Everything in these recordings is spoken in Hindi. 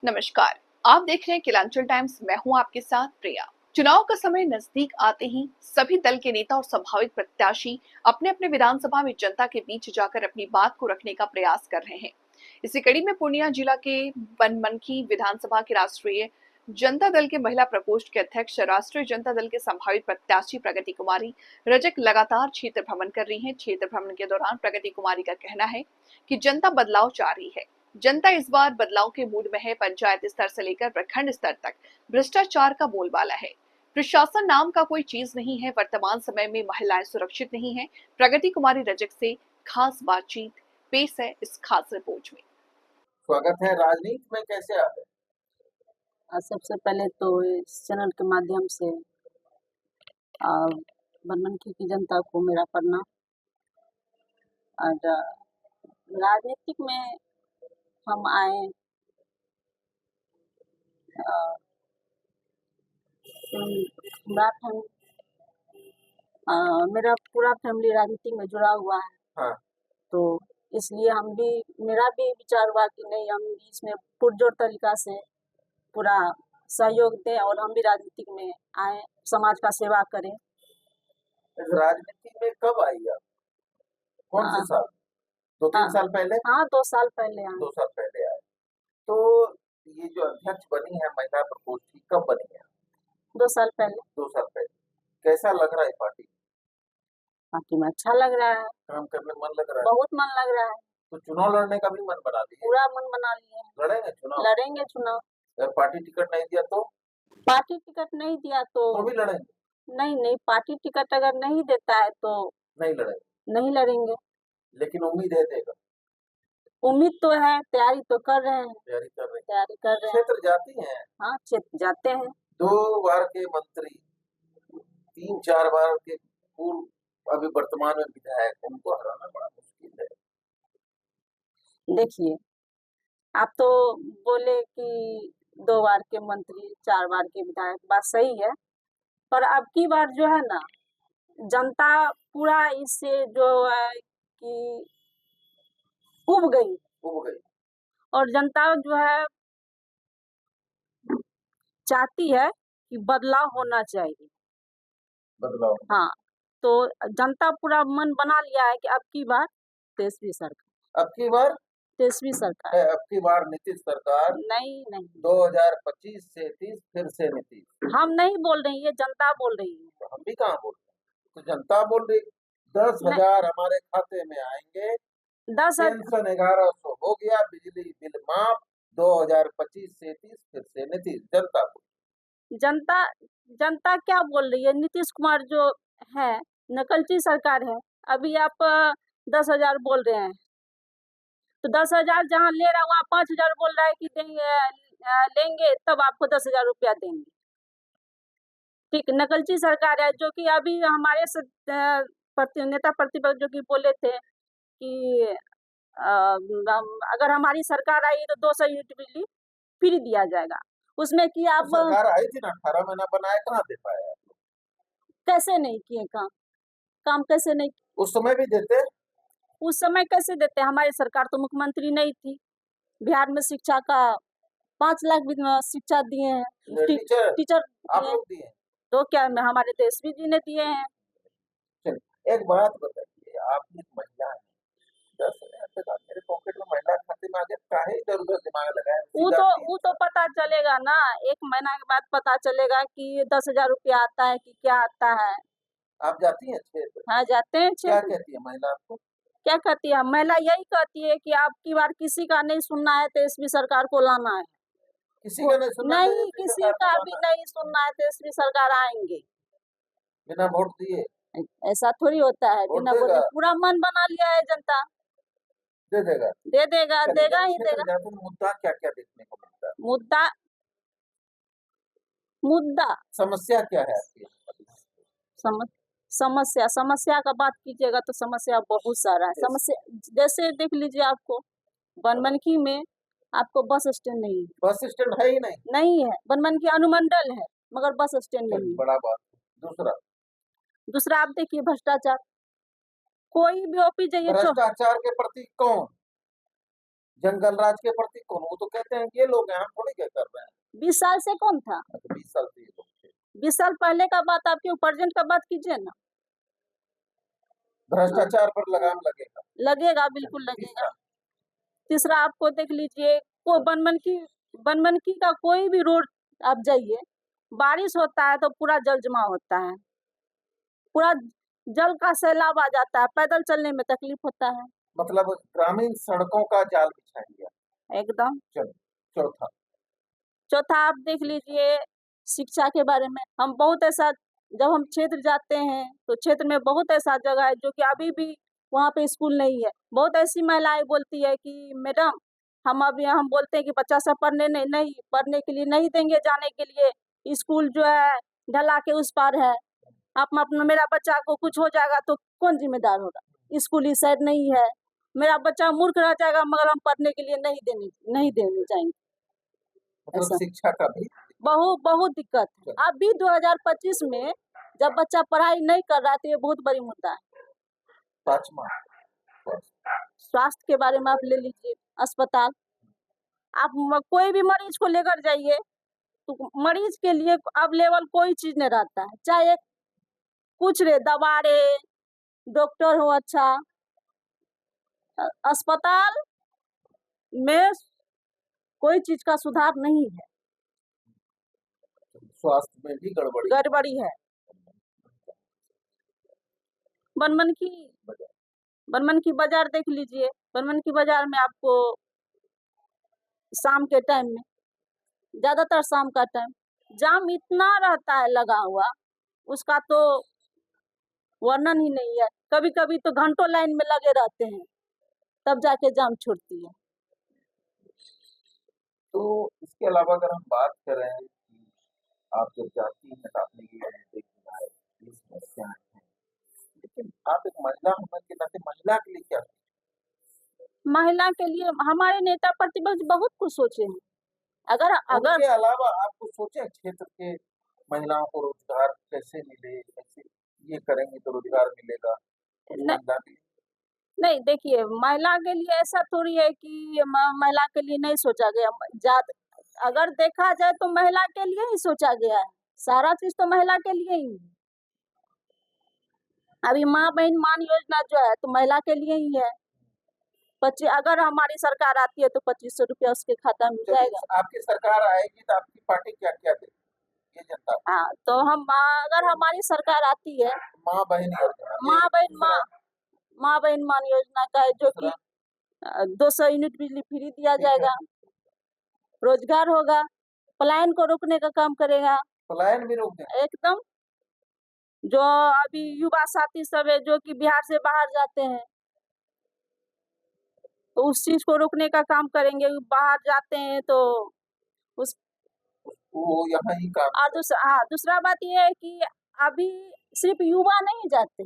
नमस्कार। आप देख रहे हैं किलांचल टाइम्स। मैं हूं आपके साथ प्रिया। चुनाव का समय नजदीक आते ही सभी दल के नेता और संभावित प्रत्याशी अपने अपने विधानसभा में जनता के बीच जाकर अपनी बात को रखने का प्रयास कर रहे हैं। इसी कड़ी में पूर्णिया जिला के बनमनखी विधानसभा के राष्ट्रीय जनता दल के महिला प्रकोष्ठ के अध्यक्ष, राष्ट्रीय जनता दल के संभावित प्रत्याशी प्रगति कुमारी रजक लगातार क्षेत्र भ्रमण कर रही हैं। क्षेत्र भ्रमण के दौरान प्रगति कुमारी का कहना है कि जनता बदलाव चाह रही है। जनता इस बार बदलाव के मूड में है। पंचायत स्तर से लेकर प्रखंड स्तर तक भ्रष्टाचार का बोलबाला है। प्रशासन नाम का कोई चीज नहीं है। वर्तमान समय में महिलाएं सुरक्षित नहीं है। प्रगति कुमारी रजक से खास बातचीत पेश है इस खास रिपोर्ट में। स्वागत है। राजनीति में कैसे आप हैं? सबसे पहले तो इस चैनल के माध्यम से बनमनखी की जनता को मेरा प्रणाम। और राजनीतिक में हम आए, मेरा पूरा फैमिली राजनीति में जुड़ा हुआ है। हाँ। तो इसलिए मेरा भी विचार हुआ कि नहीं, हम भी इसमें पुरजोर तरीका से पूरा सहयोग दें और हम भी राजनीतिक में आए, समाज का सेवा करें। राजनीति में कब आई आप? कौन से साल? 2-3 साल पहले? हाँ, 2 साल पहले आए। 2 साल पहले आए। तो ये जो अध्यक्ष बनी है महिला प्रकोष्ठ की, कब बनी है? 2 साल पहले। 2 साल पहले। कैसा लग रहा है पार्टी? पार्टी में अच्छा लग रहा है, काम करने में मन लग रहा है? बहुत मन लग रहा है। तो चुनाव लड़ने का भी मन बना लिया? पूरा मन बना लिए। लड़ेंगे चुनाव? लड़ेंगे चुनाव। अगर पार्टी टिकट नहीं दिया तो? पार्टी टिकट नहीं दिया तो भी लड़ेंगे? नहीं, पार्टी टिकट अगर नहीं देता है तो नहीं लड़ेंगे? नहीं लड़ेंगे। लेकिन उम्मीद है देगा? उम्मीद तो है, तैयारी तो कर रहे हैं। तैयारी कर रहे हैं। क्षेत्र जाती हैं? हाँ, क्षेत्र जाते हैं। 2 बार के मंत्री, 3-4 बार के पूर्व, अभी वर्तमान में विधायक, उनको हराना बड़ा मुश्किल है। देखिए, आप तो बोले कि 2 बार के मंत्री, 4 बार के विधायक, बात सही है। पर अब की बार जो है ना, जनता पूरा इससे जो है कि उब गई। और जनता जो है चाहती है कि बदलाव होना चाहिए। बदलाव? हाँ, तो जनता पूरा मन बना लिया है कि अब की बार तेजस्वी सरकार। अब की बार तेजस्वी सरकार। अब की बार नीतीश सरकार? नहीं 2025 से 30 फिर से नीतीश। हम नहीं बोल रही है, जनता बोल रही है। तो हम भी कहाँ बोल रहे हैं? तो जनता बोल रही। 10,000 हमारे खाते में आएंगे। 10,000 पेंशन 1100 हो गया, बिजली बिल माफ। 2025 से 30 फिर से नीतीश। जनता बोल। जनता क्या बोल रही है? नीतीश कुमार जो है नकलची सरकार है। अभी आप 10,000 बोल रहे हैं, तो 10,000 जहाँ ले रहा है वहाँ 5,000 बोल रहा है कि लेंगे तब आपको 10,000 रुपया देंगे। ठीक, नकलची सरकार है। जो कि अभी हमारे नेता प्रतिपक्ष जो कि बोले थे कि अगर हमारी सरकार आई तो 200 यूनिट बिजली फ्री दिया जाएगा। उसमें कि आप तो सरकार आई थी ना, 18 महीना बनाया, कहाँ दे पाया? कैसे नहीं किए काम कैसे नहीं? उस समय भी देते? उस समय कैसे देते? हमारी सरकार तो मुख्यमंत्री नहीं थी। बिहार में शिक्षा का 5 लाख भी शिक्षा दिए हैं। टीचर आप लोग दिए? तो क्या हमारे तेजस्वी जी ने दिए हैं। एक बात बताइए, आप एक महिला है, 10,000 तक मेरे पॉकेट में महिला खाते में आ गया, काहे इधर-उधर दिमाग लगाए? वो तो पता चलेगा ना, 1 महीना के बाद पता चलेगा कि 10,000 रुपया आता है कि क्या आता है। आप जाती हैं क्षेत्र? हाँ, जाते हैं क्या क्षेत्र। कहती है महिला आपको? क्या कहती है महिला? यही कहती है कि अब की बार किसी का नहीं सुनना है, तेजस्वी सरकार को लाना है। किसी का नहीं सुनना? नहीं, किसी का भी नहीं सुनना है, तेजस्वी सरकार आएंगे। बिना वोट दिए? ऐसा थोड़ी होता है, बिना वोट दिए। पूरा मन बना लिया है जनता। दे देगा? देगा ही देगा। मुद्दा क्या-क्या देखने को मिलता है? मुद्दा समस्या क्या है आपकी? समस्या का बात कीजिएगा तो समस्या बहुत सारा है। समस्या जैसे देख लीजिए, आपको बनमनखी में आपको बस स्टैंड नहीं है। बस स्टैंड है ही नहीं है। बनमनखी अनुमंडल है मगर बस स्टैंड नहीं है। बड़ा बात। दूसरा आप देखिए भ्रष्टाचार। कोई भी ओपी जाइए, भ्रष्टाचार के प्रति कौन? जंगल राज के प्रति कौन, वो तो कहते हैं कि ये लोग हैं, हम थोड़ी क्या कर रहे हैं। 20 साल से कौन था? अच्छा, 20 साल से ये लोग थे। 20 साल पहले का बात, आपके उपार्जन का बात कीजिए ना। भ्रष्टाचार पर लगाम लगेगा। लगेगा, बिल्कुल लगेगा। तीसरा, तीसरा आपको देख लीजिए, को बनमनखी का कोई भी रोड आप जाइए, बारिश होता है तो पूरा जल जमा होता है, पूरा जल का सैलाब आ जाता है, पैदल चलने में तकलीफ होता है। मतलब ग्रामीण सड़कों का जाल बिछा दिया। एकदम। चलो, चौथा, चौथा आप देख लीजिए, शिक्षा के बारे में हम बहुत ऐसा, जब हम क्षेत्र जाते हैं तो क्षेत्र में बहुत ऐसा जगह है जो कि अभी भी वहाँ पे स्कूल नहीं है। बहुत ऐसी महिलाएं बोलती है कि मैडम, हम बोलते हैं कि बच्चा सब नहीं पढ़ने के लिए नहीं देंगे, जाने के लिए स्कूल जो है ढला के उस पार है। आप अपना, मेरा बच्चा को कुछ हो जाएगा तो कौन जिम्मेदार होगा? स्कूल इस साइड नहीं है, मेरा बच्चा मूर्ख रह जाएगा मगर हम पढ़ने के लिए नहीं देने जाएंगे। मतलब ऐसा शिक्षा का भी बहुत बहुत दिक्कत है। अभी 2025 में जब बच्चा पढ़ाई नहीं कर रहा है तो ये बहुत बड़ी मुद्दा है। पांचवा, स्वास्थ्य के बारे में आप ले लीजिए, अस्पताल, आप कोई भी मरीज को लेकर जाइए तो मरीज के लिए अवेलेबल कोई चीज नहीं रहता है, चाहे कुछ रे दवा रे, डॉक्टर हो अच्छा, अस्पताल में कोई चीज का सुधार नहीं है, स्वास्थ्य में भी गड़बड़ी है। बनमनखी बाजार देख लीजिए, बनमनखी बाजार में आपको शाम के टाइम में, ज्यादातर शाम का टाइम जाम इतना रहता है लगा हुआ, उसका तो वर्णन ही नहीं है। कभी कभी तो घंटों लाइन में लगे रहते हैं, तब जाके जाम छूटती है। तो इसके अलावा अगर हम बात करें कि आप जब जाती हैं तो आपने ये देखा है ये समस्याएं हैं, लेकिन आप एक महिला होने के नाते महिला के लिए क्या, महिला के लिए हमारे नेता प्रतिपक्ष बहुत कुछ सोचे हैं। अगर उनके अलावा आप कुछ सोचे क्षेत्र के महिलाओं को रोजगार कैसे मिले, कैसे ये करेंगे तो रोजगार मिलेगा कुछ महिला के लिए? नहीं, देखिए, महिला के लिए ऐसा थोड़ी है कि महिला के लिए नहीं सोचा गया। अगर देखा जाए तो महिला के लिए ही सोचा गया है, सारा चीज तो महिला के लिए ही है। अभी माँ बहन मान योजना जो है तो महिला के लिए ही है। अगर हमारी सरकार आती है तो 2500 रुपया उसके खाता में जाएगा। आपकी सरकार आएगी तो आपकी पार्टी क्या क्या देगी ये जनता? हाँ, तो हम अगर हमारी सरकार आती है, माँ बहन योजना, माँ बहन मान योजना का है, जो कि 200 यूनिट बिजली फ्री दिया जाएगा, रोजगार होगा, पलायन को रोकने का काम करेगा। पलायन भी रोक दें एकदम। जो अभी युवा साथी सब है जो कि बिहार से बाहर जाते हैं, तो उस चीज को रोकने का काम करेंगे। बाहर जाते हैं तो उस वो यहाँ ही काम। और दूसरा बात ये है कि अभी सिर्फ युवा नहीं जाते,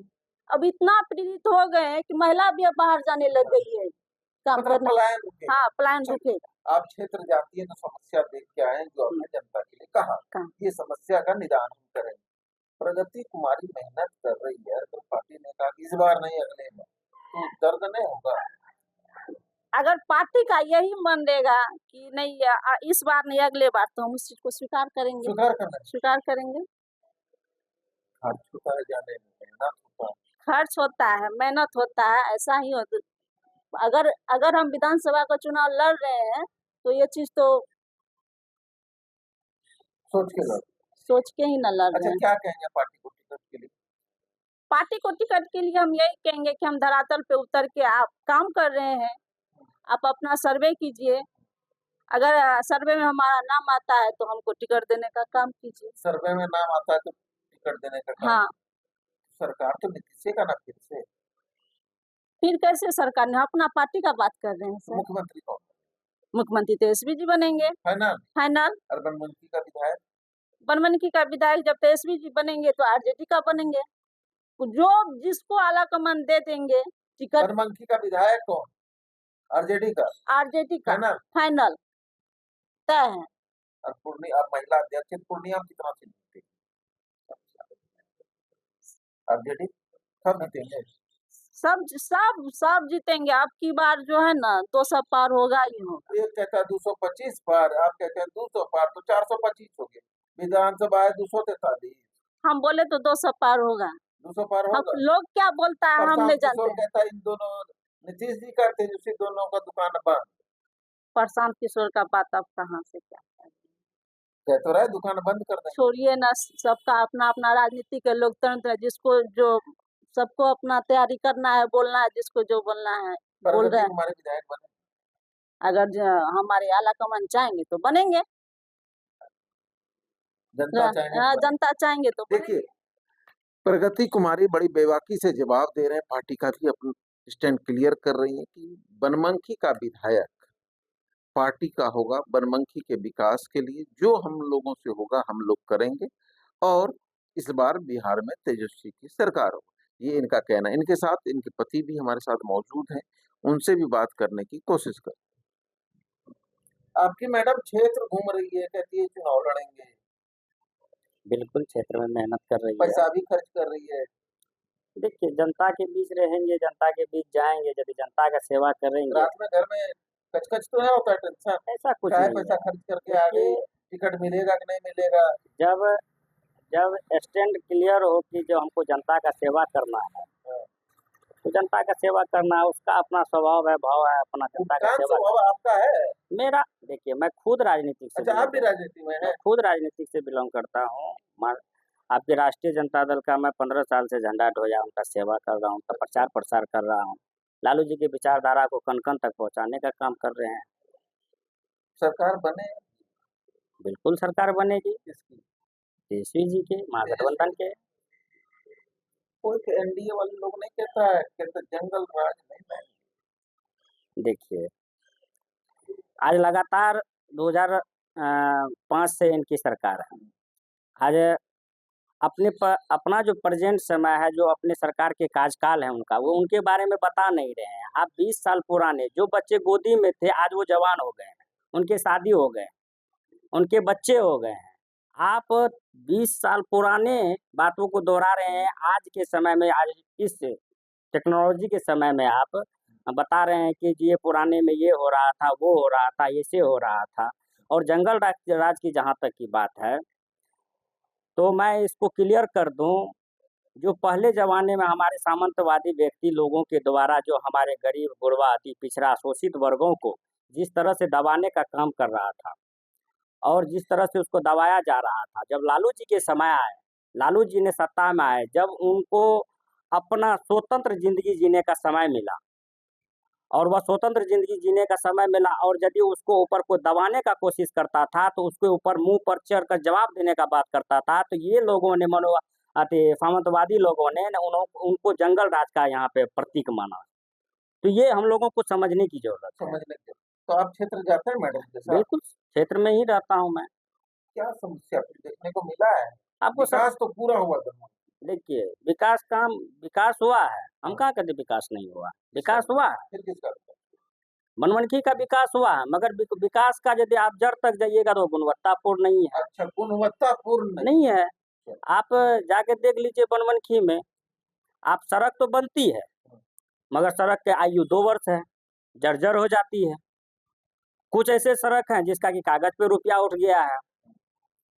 अब इतना प्रेरित हो गए हैं कि महिला भी अब बाहर जाने लग गई है काम करने। पलायन रुकेगा। हाँ, पलायन रुकेगा। आप क्षेत्र जाती है तो समस्या देख के आए जो आपने जनता के लिए कहा, ये समस्या का निदान हम करेंगे। प्रगति कुमारी मेहनत कर रही है तो पार्टी ने कहा इस बार नहीं अगले में, तो दर्द नहीं होगा? अगर पार्टी का यही मन रहेगा कि नहीं इस बार नहीं अगले बार, तो हम उस चीज को स्वीकार करेंगे। स्वीकार करेंगे। खर्च होता है जाने में, मेहनत होता है, खर्च होता है, मेहनत होता है, ऐसा ही होता। अगर हम विधानसभा का चुनाव लड़ रहे हैं तो ये चीज तो सोच के ही न लड़ रहे हैं। क्या कहेंगे पार्टी को टिकट के लिए? पार्टी को टिकट के लिए हम यही कहेंगे कि हम धरातल पे उतर के आप काम कर रहे हैं, आप अपना सर्वे कीजिए। अगर सर्वे में हमारा नाम आता है तो हमको टिकट देने का काम कीजिए। सर्वे में नाम आता है तो टिकट देने का काम? हाँ। सरकार तो नीतीश का ना फिर कैसे सरकार ने, अपना पार्टी का बात कर रहे हैं सर। मुख्यमंत्री कौन? मुख्यमंत्री तो एसपी जी बनेंगे। फाइनल। और बनमनखी का विधायक? बनमनखी का विधायक जब एसपी जी बनेंगे तो आरजेडी का बनेंगे, जो जिसको आला कमान दे देंगे टिकट। बनमनखी का विधायक कौन? आरजेडी का? आरजेडी का फाइनल तय है। और पूर्णिया महिला अध्यक्ष पूर्णिया कितना सीट? आरजेडी कब जीतेंगे? सब सब सब जीतेंगे। अब की बार जो है ना 200 पार होगा ही होगा। एक कहता है 225 पार, आप कहते हैं 200 पार, तो 425 हो गए। विधानसभा है 243, हम बोले तो 200 पार होगा। 200 पार अब होगा। लोग क्या बोलता है हम नहीं प्रशांत जानते किशोर हैं। कहता है इन दोनों, नीतीश जी का तेजस्वी दोनों का दुकान बंद। प्रशांत किशोर का बात अब कहाँ से क्या कह तो रहा है दुकान बंद कर देंगे। छोड़िए ना, सबका अपना अपना राजनीति के लोकतंत्र है। जिसको जो सबको अपना तैयारी करना है, बोलना है, जिसको जो बोलना है बोल रहे प्रगति हैं। कुमारी विधायक बने, अगर हमारे आला कमान चाहेंगे तो बनेंगे, जनता चाहे तो बने। जनता चाहेंगे तो देखिए, प्रगति कुमारी बड़ी बेबाकी से जवाब दे रहे हैं, पार्टी का भी अपना स्टैंड क्लियर कर रही है कि बनमनखी का विधायक पार्टी का होगा, बनमनखी के विकास के लिए जो हम लोगों से होगा हम लोग करेंगे, और इस बार बिहार में तेजस्वी की सरकार होगी, ये इनका कहना है। इनके साथ इनके पति भी हमारे साथ मौजूद हैं, उनसे भी बात करने की कोशिश कर। आपकी मैडम क्षेत्र घूम रही है, कहती है चुनाव लड़ेंगे, बिल्कुल क्षेत्र में मेहनत कर रही है। पैसा भी खर्च कर रही है। देखिए, जनता के बीच रहेंगे, जनता के बीच जाएंगे, यदि जनता का सेवा करेंगे। रात में घर में कचकच तो है, होता है टेंशन, ऐसा कुछ क्या है नहीं पैसा है। खर्च करके आ गई, टिकट मिलेगा कि नहीं मिलेगा। जब जब स्टैंड क्लियर हो कि जो हमको जनता का सेवा करना है, तो जनता का सेवा करना है, उसका अपना स्वभाव है, भाव है, अपना जनता का सेवा स्वभाव आपका है। मेरा देखिए, मैं खुद राजनीतिक से अच्छा, आप भी राजनीति में मैं है। खुद राजनीतिक से बिलोंग करता हूँ। आपके राष्ट्रीय जनता दल का मैं 15 साल से झंडा ढोया, उनका सेवा कर रहा हूँ, उनका प्रचार प्रसार कर रहा हूँ। लालू जी की विचारधारा को कन कन तक पहुँचाने का काम कर रहे हैं। सरकार बने, बिल्कुल सरकार बनेगी, किसकी? तेजस्वी जी के, महागठबंधन के। कोई एनडीए वाले लोग नहीं कहता है, कहते जंगल राज नहीं है। देखिए, आज लगातार 2005 से इनकी सरकार है। आज अपना जो प्रेजेंट समय है, जो अपने सरकार के कार्यकाल है उनका, वो उनके बारे में बता नहीं रहे हैं। आप 20 साल पुराने जो बच्चे गोदी में थे, आज वो जवान हो गए हैं, उनके शादी हो गए, उनके बच्चे हो गए हैं। आप 20 साल पुराने बातों को दोहरा रहे हैं आज के समय में, आज इस टेक्नोलॉजी के समय में आप बता रहे हैं कि जी ये पुराने में ये हो रहा था, वो हो रहा था, ऐसे हो रहा था। और जंगल राज की जहाँ तक की बात है, तो मैं इसको क्लियर कर दूं, जो पहले ज़माने में हमारे सामंतवादी व्यक्ति लोगों के द्वारा जो हमारे गरीब, गुरबा, अति पिछड़ा, शोषित वर्गों को जिस तरह से दबाने का काम कर रहा था और जिस तरह से उसको दबाया जा रहा था, जब लालू जी के समय आए, लालू जी ने सत्ता में आए, जब उनको अपना स्वतंत्र ज़िंदगी जीने का समय मिला और वह स्वतंत्र ज़िंदगी जीने का समय मिला, और यदि उसको ऊपर कोई दबाने का कोशिश करता था, तो उसके ऊपर मुँह पर चढ़कर जवाब देने का बात करता था, तो ये लोगों ने सामंतवादी लोगों ने उनको जंगल राज का यहाँ पे प्रतीक माना। तो ये हम लोगों को समझने की ज़रूरत है। समझने के, तो आप क्षेत्र जाते हैं मैडम के साथ? बिल्कुल, क्षेत्र में ही रहता हूँ मैं। क्या समस्या फिर देखने को मिला है? आपको विकास तो पूरा हुआ था। देखिए, विकास हुआ है, हम कहाँ कहते विकास नहीं हुआ, विकास हुआ है। फिर किसका? बनमनखी का विकास हुआ है, मगर विकास का यदि आप जड़ तक जाइएगा तो गुणवत्तापूर्ण नहीं है। अच्छा, गुणवत्तापूर्ण नहीं है। आप जाके देख लीजिए बनमनखी में, आप सड़क तो बनती है, मगर सड़क के आयु 2 वर्ष है, जर्जर हो जाती है। कुछ ऐसे सड़क हैं जिसका कि कागज पे रुपया उठ गया है।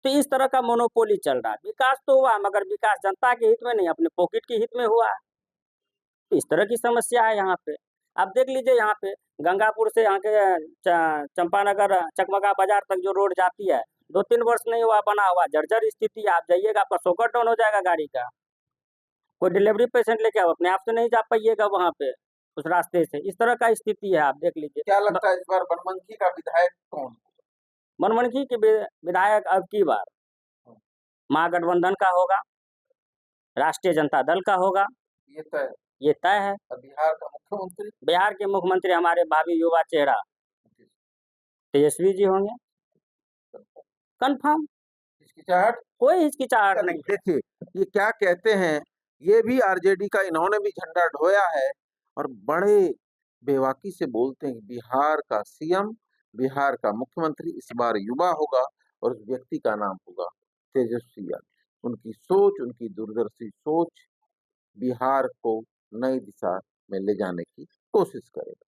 तो इस तरह का मोनोपोली चल रहा है। विकास तो हुआ, मगर विकास जनता के हित में नहीं, अपने पॉकेट के हित में हुआ है। तो इस तरह की समस्या है यहाँ पे। आप देख लीजिए, यहाँ पे गंगापुर से यहाँ के चंपानगर चकमका बाजार तक जो रोड जाती है, 2-3 वर्ष नहीं हुआ बना हुआ, जर्जर स्थिति है। आप जाइएगा, आपका शॉकर डाउन हो जाएगा गाड़ी का। कोई डिलीवरी पेशेंट लेके आप अपने आप से नहीं जा पाइएगा वहाँ पे उस रास्ते से। इस तरह का स्थिति है, आप देख लीजिए। क्या लगता है इस बार बनमनखी का विधायक कौन? बनमनखी के विधायक अब की बार महागठबंधन का होगा, राष्ट्रीय जनता दल का होगा, ये तय है। बिहार के मुख्यमंत्री हमारे भावी युवा चेहरा तेजस्वी जी होंगे, कंफर्म, हिचकिचाहट? कोई हिचकिचाहट नहीं। देखिए, ये क्या कहते हैं, ये भी आरजेडी का, इन्होंने भी झंडा ढोया है और बड़े बेबाकी से बोलते हैं बिहार का सीएम, बिहार का मुख्यमंत्री इस बार युवा होगा और उस व्यक्ति का नाम होगा तेजस्वी यादव। उनकी सोच, उनकी दूरदर्शी सोच बिहार को नई दिशा में ले जाने की कोशिश करेगा।